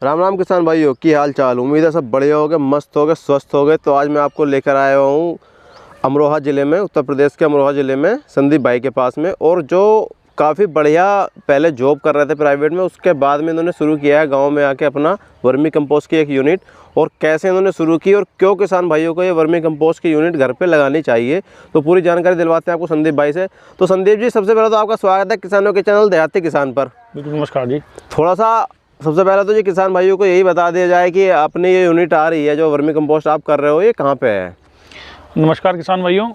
राम राम किसान भाइयों, की हाल चाल। उम्मीद है सब बढ़िया हो गए, मस्त हो गए, स्वस्थ हो गए। तो आज मैं आपको लेकर आया हूँ अमरोहा ज़िले में, उत्तर प्रदेश के अमरोहा ज़िले में संदीप भाई के पास में। और जो काफ़ी बढ़िया पहले जॉब कर रहे थे प्राइवेट में, उसके बाद में इन्होंने शुरू किया है गांव में आके अपना वर्मी कंपोस्ट की एक यूनिट। और कैसे इन्होंने शुरू की और क्यों किसान भाइयों को ये वर्मी कंपोस्ट की यूनिट घर पे लगानी चाहिए, तो पूरी जानकारी दिलवाते हैं आपको संदीप भाई से। तो संदीप जी, सबसे पहले तो आपका स्वागत है किसानों के चैनल देहाती किसान पर। बिल्कुल, नमस्कार जी। थोड़ा सा सबसे पहले तो जी किसान भाइयों को यही बता दिया जाए कि अपनी ये यूनिट आ रही है जो वर्मी कंपोस्ट आप कर रहे हो, ये कहाँ पे है? नमस्कार किसान भाइयों,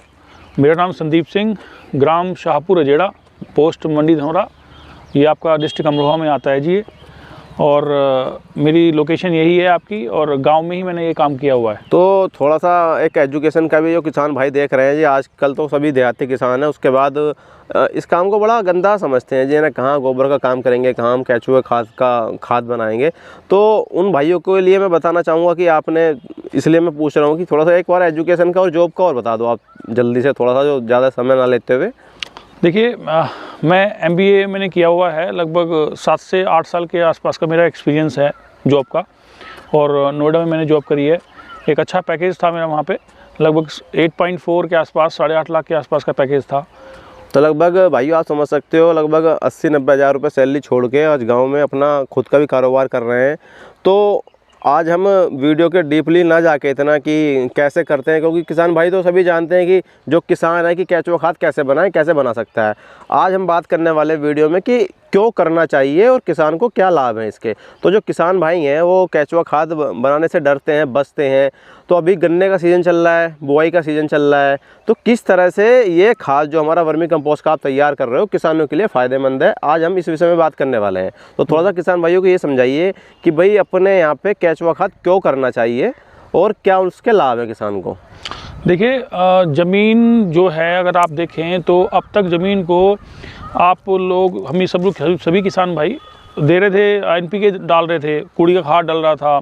मेरा नाम संदीप सिंह, ग्राम शाहपुर अजेड़ा, पोस्ट मंडी धनौरा, ये आपका डिस्ट्रिक्ट अमरोहा में आता है जी। और मेरी लोकेशन यही है आपकी, और गांव में ही मैंने ये काम किया हुआ है। तो थोड़ा सा एक एजुकेशन का भी जो किसान भाई देख रहे हैं जी, आजकल तो सभी देहाती किसान हैं, उसके बाद इस काम को बड़ा गंदा समझते हैं जी ना, कहाँ गोबर का काम करेंगे, कहाँ हम केचुए खाद बनाएंगे। तो उन भाइयों के लिए मैं बताना चाहूँगा कि आपने, इसलिए मैं पूछ रहा हूँ कि थोड़ा सा एक बार एजुकेशन का और जॉब का और बता दो आप जल्दी से, थोड़ा सा, जो ज़्यादा समय ना लेते हुए। देखिए, मैं MBA मैंने किया हुआ है, लगभग 7 से 8 साल के आसपास का मेरा एक्सपीरियंस है जॉब का। और नोएडा में मैंने जॉब करी है। एक अच्छा पैकेज था मेरा वहाँ पे, लगभग 8.4 के आसपास, 8.5 लाख के आसपास का पैकेज था। तो लगभग भाइयों आप समझ सकते हो, लगभग 80-90 हज़ार रुपये सैलरी छोड़ के आज गांव में अपना खुद का भी कारोबार कर रहे हैं। तो आज हम वीडियो के डीपली ना जाके इतना कि कैसे करते हैं, क्योंकि किसान भाई तो सभी जानते हैं कि जो किसान है कि केचुआ खाद कैसे बनाए, कैसे बना सकता है। आज हम बात करने वाले वीडियो में कि क्यों करना चाहिए और किसान को क्या लाभ है इसके। तो जो किसान भाई हैं वो केचुआ खाद बनाने से डरते हैं, बचते हैं। तो अभी गन्ने का सीज़न चल रहा है, बुआई का सीज़न चल रहा है, तो किस तरह से ये खाद जो हमारा वर्मी कंपोस्ट का आप तैयार कर रहे हो किसानों के लिए फ़ायदेमंद है, आज हम इस विषय में बात करने वाले हैं। तो थोड़ा सा किसान भाइयों को ये समझाइए कि भाई अपने यहाँ पे केचुआ खाद क्यों करना चाहिए और क्या उसके लाभ है किसान को। देखिए, ज़मीन जो है, अगर आप देखें तो अब तक ज़मीन को आप लोग, हम सब लोग, सभी किसान भाई दे रहे थे, NPK डाल रहे थे, कूड़ी का खाद डाल रहा था।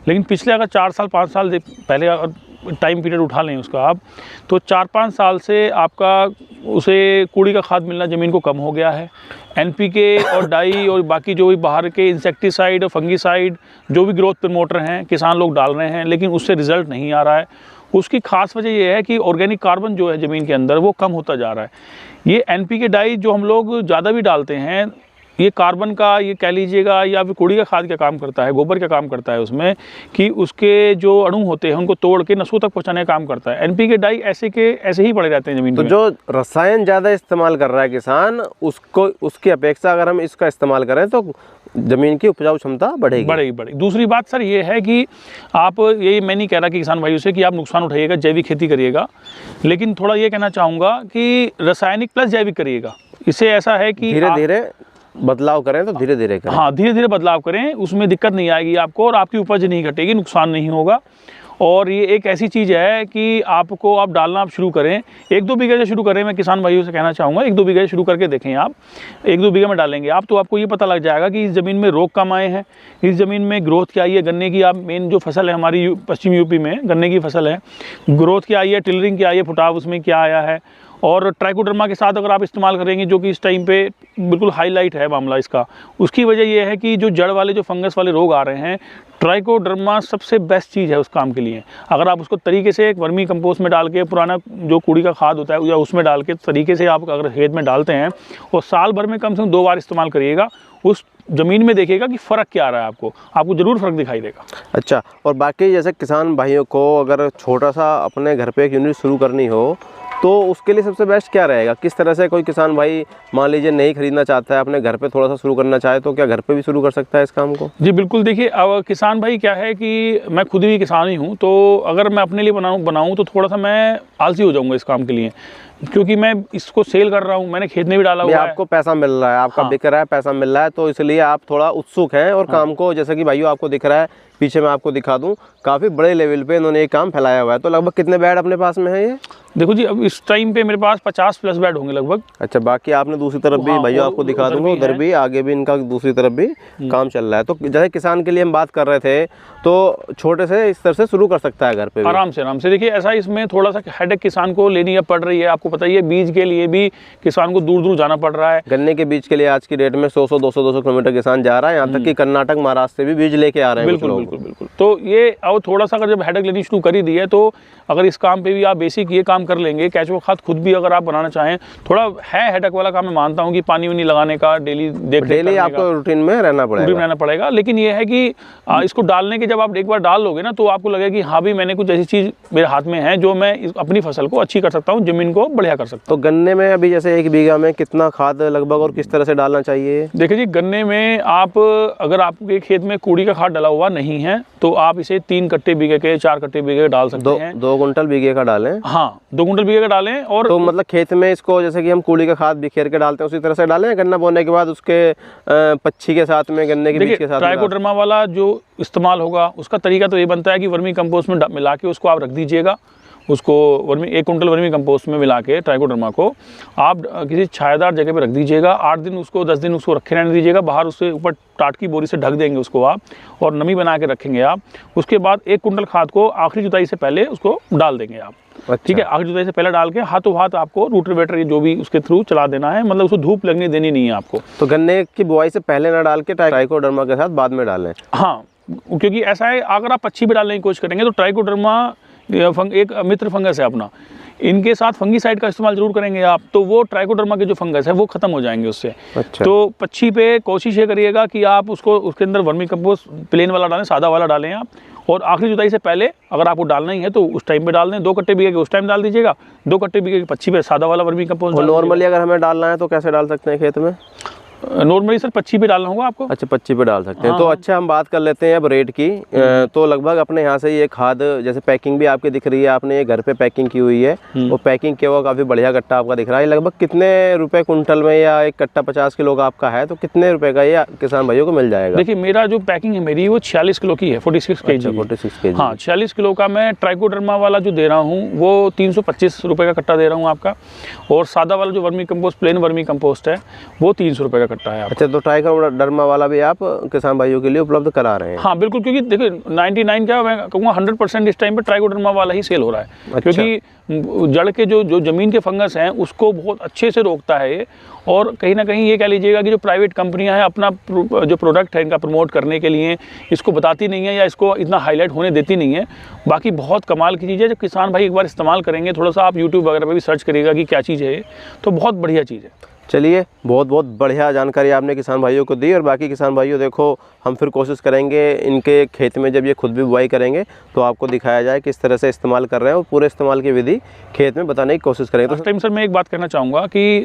लेकिन पिछले अगर 4 साल 5 साल पहले अगर टाइम पीरियड उठा लें उसका आप, तो 4-5 साल से आपका उसे कूड़ी का खाद मिलना ज़मीन को कम हो गया है। NPK और डाई और बाकी जो भी बाहर के इंसेक्टिसाइड और फंगिसाइड, जो भी ग्रोथ प्रमोटर हैं, किसान लोग डाल रहे हैं, लेकिन उससे रिज़ल्ट नहीं आ रहा है। उसकी खास वजह यह है कि ऑर्गेनिक कार्बन जो है ज़मीन के अंदर वो कम होता जा रहा है। ये NPK डाई जो हम लोग ज़्यादा भी डालते हैं, ये कार्बन का, ये कह लीजिएगा, या फिर कूड़ी का खाद का काम करता है, गोबर का काम करता है उसमें, कि उसके जो अणु होते हैं उनको तोड़ के नसों तक पहुंचाने का काम करता है। NPK डाई ऐसे के ऐसे ही पड़े रहते हैं ज़मीन में। तो जो रसायन ज़्यादा इस्तेमाल कर रहा है किसान, उसको, उसकी अपेक्षा अगर हम इसका इस्तेमाल करें तो ज़मीन की उपजाऊ क्षमता बढ़ेगी। दूसरी बात सर ये है कि आप, ये मैं नहीं कह रहा कि किसान भाइयों से कि आप नुकसान उठाइएगा, जैविक खेती करिएगा, लेकिन थोड़ा ये कहना चाहूँगा कि रासायनिक प्लस जैविक करिएगा। इससे ऐसा है कि धीरे धीरे बदलाव करें, तो धीरे धीरे करें। हाँ, धीरे धीरे बदलाव करें, उसमें दिक्कत नहीं आएगी आपको, और आपकी उपज नहीं घटेगी, नुकसान नहीं होगा। और ये एक ऐसी चीज़ है कि आपको, आप डालना आप शुरू करें, 1-2 बीघे से शुरू करें। मैं किसान भाइयों से कहना चाहूँगा 1-2 बीघे से शुरू करके देखें आप। 1-2 बीघे में डालेंगे आप तो आपको ये पता लग जाएगा कि इस ज़मीन में रोग कम आए हैं, इस ज़मीन में ग्रोथ क्या आई है। गन्ने की, आप मेन जो फसल है हमारी पश्चिम यूपी में गन्ने की फसल है, ग्रोथ क्या आई है, टिलरिंग क्या आई है, फुटाव उसमें क्या आया है। और ट्राइकोडर्मा के साथ अगर आप इस्तेमाल करेंगे, जो कि इस टाइम पे बिल्कुल हाईलाइट है मामला इसका, उसकी वजह यह है कि जो जड़ वाले, जो फंगस वाले रोग आ रहे हैं, ट्राइकोडर्मा सबसे बेस्ट चीज़ है उस काम के लिए। अगर आप उसको तरीके से एक वर्मी कंपोस्ट में डाल के, पुराना जो कूड़ी का खाद होता है या उसमें डाल के तरीके से आप अगर खेत में डालते हैं, और साल भर में कम से कम 2 बार इस्तेमाल करिएगा, उस ज़मीन में देखिएगा कि फ़र्क क्या आ रहा है। आपको ज़रूर फ़र्क दिखाई देगा। अच्छा, और बाकी जैसे किसान भाइयों को अगर छोटा सा अपने घर पे एक यूनिट शुरू करनी हो, तो उसके लिए सबसे बेस्ट क्या रहेगा? किस तरह से कोई किसान भाई मान लीजिए नहीं खरीदना चाहता है, अपने घर पे थोड़ा सा शुरू करना चाहे, तो क्या घर पे भी शुरू कर सकता है इस काम को? जी बिल्कुल। देखिए, अब किसान भाई क्या है कि मैं खुद भी किसान ही हूँ, तो अगर मैं अपने लिए बनाऊँ तो थोड़ा सा मैं आलसी हो जाऊँगा इस काम के लिए, क्योंकि मैं इसको सेल कर रहा हूँ, मैंने खेत में भी डाला हुआ है। आपको पैसा मिल रहा है, आपका बिक रहा है, पैसा मिल रहा है, तो इसलिए आप थोड़ा उत्सुक हैं। और काम को, जैसे कि भाइयों आपको दिख रहा है पीछे, मैं आपको दिखा दूं, काफ़ी बड़े लेवल पे इन्होंने ये काम फैलाया हुआ है। तो लगभग कितने बेड अपने पास में है ये? देखो जी, अब इस टाइम पे मेरे पास 50 प्लस बेड होंगे लगभग। अच्छा, बाकी आपने दूसरी तरफ भी, हाँ, भैया और आपको दिखा उधर दूंगा, भी उधर है। भी आगे भी इनका दूसरी तरफ भी काम चल रहा है। तो जैसे किसान के लिए हम बात कर रहे थे, तो छोटे से इस तरह से शुरू कर सकता है घर पे भी। आराम से देखिए, ऐसा इसमें थोड़ा सा हेडेक किसान को लेनी पड़ रही है। आपको पता ही है, बीज के लिए भी किसान को दूर दूर जाना पड़ रहा है। गन्ने के बीज के लिए आज की डेट में 100 200 किलोमीटर किसान जा रहा है, यहाँ तक कि कर्नाटक महाराष्ट्र से भी बीज लेके आ रहे हैं कुछ लोग। बिल्कुल। तो ये अब थोड़ा सा अगर जब हेडेक लेनी शुरू कर ही दी है, तो अगर इस काम पे भी आप बेसिक ये काम कर लेंगे, केचुआ खाद खुद भी अगर आप बनाना चाहें, थोड़ा है हेडेक वाला काम, मैं मानता हूँ कि पानी वानी लगाने का, डेली आपको रूटीन में रहना पड़ेगा। लेकिन ये है कि इसको डालने के जब आप एक बार डाल लोगे ना, तो आपको लगेगा कि हाँ भी मैंने कुछ ऐसी चीज़ मेरे हाथ में है जो मैं अपनी फसल को अच्छी कर सकता हूँ, ज़मीन को बढ़िया कर सकता हूँ। तो गन्ने में अभी जैसे 1 बीघा में कितना खाद लगभग और किस तरह से डालना चाहिए? देखिए जी, गन्ने में आप अगर आपके खेत में कूड़ी का खाद डाला हुआ नहीं है, तो आप इसे 3 कट्टे बीघे के, 4 कट्टे बीघे के डाल सकते हैं। 2 कुंटल बीघे का डालें? हाँ, 2 कुंटल बीघे का डालें। और तो मतलब खेत में इसको जैसे कि हम कूड़ी का खाद बिखेर के डालते हैं, उसी तरह से डालें? गन्ना बोने के बाद उसके पच्छी के साथ में, गन्ने के बीज के साथ? ट्राइकोडर्मा वाला जो इस्तेमाल होगा, उसका तरीका तो ये बनता है कि वर्मी कंपोस्ट में मिला के उसको आप रख दीजिएगा। उसको 1 कुंटल वर्मी कंपोस्ट में मिला के ट्राइकोडर्मा को आप किसी छायादार जगह पे रख दीजिएगा। 8 दिन उसको, 10 दिन उसको रखे रहने दीजिएगा। बाहर उससे ऊपर टाट की बोरी से ढक देंगे उसको आप, और नमी बना के रखेंगे आप। उसके बाद 1 कुंटल खाद को आखिरी जुताई से पहले उसको डाल देंगे आप। अच्छा। ठीक है, आखिरी जुताई से पहले डाल के हाथों हाथ आपको रूटरवेटर जो भी उसके थ्रू चला देना है, मतलब उसको धूप लगने देनी नहीं है आपको। तो गन्ने की बुआई से पहले ना डाल के ट्राइकोडर्मा के साथ बाद में डालें? हाँ, क्योंकि ऐसा है, अगर आप पच्छी पे डालने की कोशिश करेंगे तो ट्राइकोडर्मा एक मित्र फंगस है अपना, इनके साथ फंगीसाइड का इस्तेमाल जरूर करेंगे आप, तो वो ट्राइकोडर्मा के जो फंगस है वो खत्म हो जाएंगे उससे। अच्छा। तो पच्छी पे कोशिश ये करिएगा कि आप उसको, उसके अंदर वर्मी कंपोस्ट प्लेन वाला डालें, सादा वाला डालें आप। और आखिरी जुताई से पहले अगर आपको डालना ही है तो उस टाइम पे डाल दें। 2 कट्टे बीघे के उस टाइम डाल दीजिएगा, 2 कट्टे बीघे के पच्छी पे सादा वाला वर्मी कंपोस्ट। और नॉर्मली अगर हमें डालना है तो कैसे डाल सकते हैं खेत में? नॉर्मली सर पच्छी पे डालना होगा आपको। अच्छा, पच्छी पे डाल सकते हैं। हाँ। तो अच्छा, हम बात कर लेते हैं अब रेट की। तो लगभग अपने यहाँ से ये खाद, जैसे पैकिंग भी आपकी दिख रही है, आपने ये घर पे पैकिंग की हुई है, वो पैकिंग किया हुआ काफ़ी बढ़िया कट्टा आपका दिख रहा है। लगभग कितने रुपए कुंटल में, या एक कट्टा 50 किलो का आपका है तो कितने रुपए का ये किसान भाइयों को मिल जाएगा? देखिए, मेरा जो पैकिंग है मेरी, वो 46 किलो की है, 46 केजी। 46 केजी। हाँ, 46 किलो का मैं ट्राइकोडर्मा वाला जो दे रहा हूँ वो 325 रुपये का कट्टा दे रहा हूँ आपका। और सादा वाला जो vermi compost, plain vermi compost है, वो 300 रुपये का कट्टा है आपका। अच्छा, तो ट्राइकोडर्मा वाला भी आप किसान भाइयों के लिए उपलब्ध करा रहे हैं? हाँ बिल्कुल, क्योंकि देखिए 99 क्या मैं कहूँगा 100% इस टाइम पे ट्राइकोडर्मा वाला ही सेल हो रहा है। अच्छा। क्योंकि जड़ के जो ज़मीन के फंगस हैं उसको बहुत अच्छे से रोकता है ये। और कहीं ना कहीं ये कह लीजिएगा कि जो प्राइवेट कंपनियां हैं अपना जो प्रोडक्ट है इनका प्रमोट करने के लिए इसको बताती नहीं है, या इसको इतना हाईलाइट होने देती नहीं है। बाकी बहुत कमाल की चीज़ है, जब किसान भाई एक बार इस्तेमाल करेंगे, थोड़ा सा आप यूट्यूब वगैरह पर भी सर्च करिएगा कि क्या चीज़ है ये, तो बहुत बढ़िया चीज़ है। चलिए, बहुत बहुत बढ़िया जानकारी आपने किसान भाइयों को दी। और बाकी किसान भाइयों देखो, हम फिर कोशिश करेंगे इनके खेत में जब ये खुद भी बुआई करेंगे तो आपको दिखाया जाए किस तरह से इस्तेमाल कर रहे हैं, और पूरे इस्तेमाल की विधि खेत में बताने की कोशिश करेंगे। तो टाइम सर मैं एक बात कहना चाहूँगा कि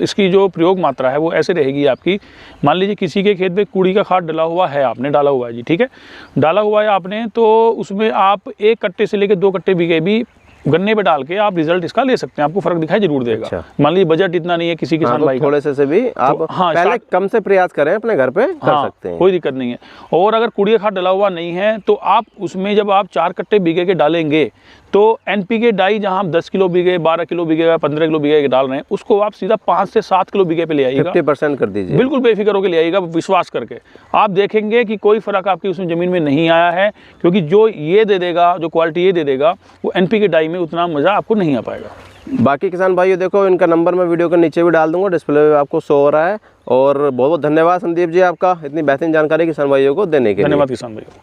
इसकी जो प्रयोग मात्रा है वो ऐसे रहेगी आपकी। मान लीजिए किसी के खेत में कूड़ी का खाद डला हुआ है, आपने डाला हुआ है जी, ठीक है, डाला हुआ है आपने, तो उसमें आप 1 कट्टे से लेकर 2 कट्टे बीघे भी गन्ने पे डाल के आप रिजल्ट इसका ले सकते हैं, आपको फर्क दिखाई जरूर देगा। अच्छा। मान लीजिए बजट इतना नहीं है किसी किसान भाई का, थोड़े से भी आप तो, हाँ, पहले कम से प्रयास करें, अपने घर पे कर सकते हैं, कोई दिक्कत नहीं है। और अगर कूड़िया खाद डला हुआ नहीं है तो आप उसमें जब आप 4 कट्टे बीघे के डालेंगे तो NPK डाई जहां आप 10 किलो बीघे, 12 किलो बीघे, 15 किलो बीघे के डाल रहे हैं, उसको आप सीधा 5 से 7 किलो बीघे पे ले आइएगा। 50% कर दीजिए, बिल्कुल बेफिक्र होकर ले आइएगा, विश्वास करके आप देखेंगे कि कोई फर्क आपकी उसमें ज़मीन में नहीं आया है। क्योंकि जो ये दे देगा, जो क्वालिटी ये दे देगा, वो NPK डाई में उतना मज़ा आपको नहीं आ पाएगा। बाकी किसान भाइयों देखो, इनका नंबर मैं वीडियो के नीचे भी डाल दूंगा, डिस्प्ले पे आपको शो हो रहा है। और बहुत बहुत धन्यवाद संदीप जी आपका, इतनी बेहतरीन जानकारी किसान भाइयों को देने के लिए। धन्यवाद किसान भाई।